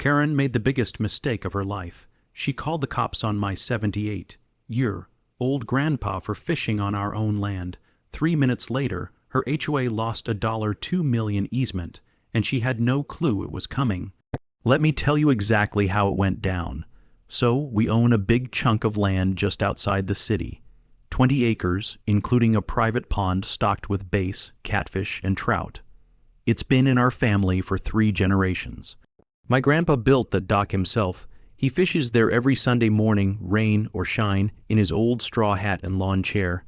Karen made the biggest mistake of her life. She called the cops on my 78-year-old grandpa for fishing on our own land. 3 minutes later, her HOA lost a $2 million easement, and she had no clue it was coming. Let me tell you exactly how it went down. So, we own a big chunk of land just outside the city. 20 acres, including a private pond stocked with bass, catfish, and trout. It's been in our family for 3 generations. My grandpa built that dock himself. He fishes there every Sunday morning, rain or shine, in his old straw hat and lawn chair.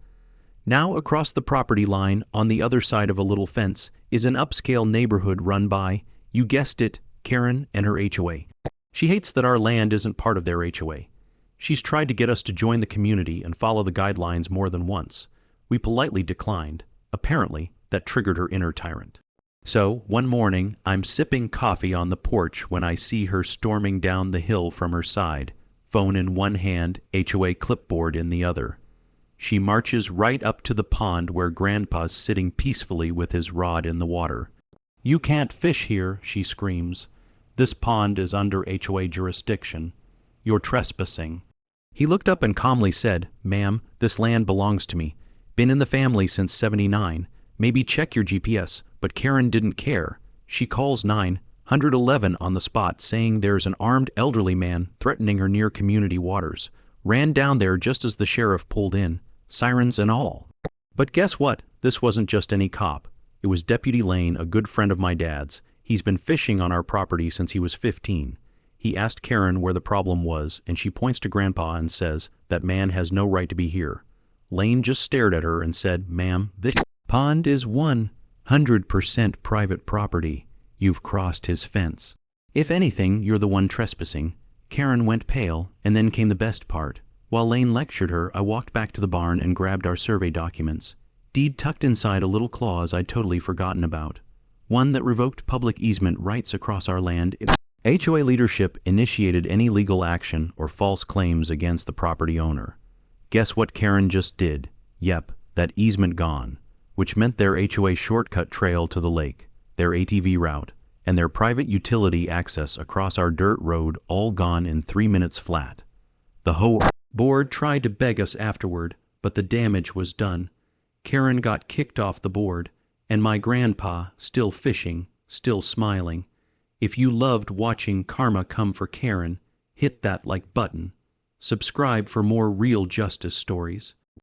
Now across the property line, on the other side of a little fence, is an upscale neighborhood run by, you guessed it, Karen and her HOA. She hates that our land isn't part of their HOA. She's tried to get us to join the community and follow the guidelines more than once. We politely declined. Apparently, that triggered her inner tyrant. So, one morning, I'm sipping coffee on the porch when I see her storming down the hill from her side, phone in one hand, HOA clipboard in the other. She marches right up to the pond where Grandpa's sitting peacefully with his rod in the water. "You can't fish here," she screams. "This pond is under HOA jurisdiction. You're trespassing." He looked up and calmly said, "Ma'am, this land belongs to me. Been in the family since '79. Maybe check your GPS." But Karen didn't care. She calls 911 on the spot, saying there's an armed elderly man threatening her near community waters. Ran down there just as the sheriff pulled in, sirens and all. But guess what? This wasn't just any cop. It was Deputy Lane, a good friend of my dad's. He's been fishing on our property since he was 15. He asked Karen where the problem was, and she points to Grandpa and says, "That man has no right to be here." Lane just stared at her and said, "Ma'am, this pond is 100% private property. You've crossed his fence. If anything, you're the one trespassing." Karen went pale, and then came the best part. While Lane lectured her, I walked back to the barn and grabbed our survey documents. Deed tucked inside a little clause I'd totally forgotten about. One that revoked public easement rights across our land. HOA leadership initiated any legal action or false claims against the property owner. Guess what Karen just did? Yep, that easement gone. Which meant their HOA shortcut trail to the lake, their ATV route, and their private utility access across our dirt road all gone in 3 minutes flat. The HOA board tried to beg us afterward, but the damage was done. Karen got kicked off the board, and my grandpa, still fishing, still smiling. If you loved watching karma come for Karen, hit that like button. Subscribe for more real justice stories.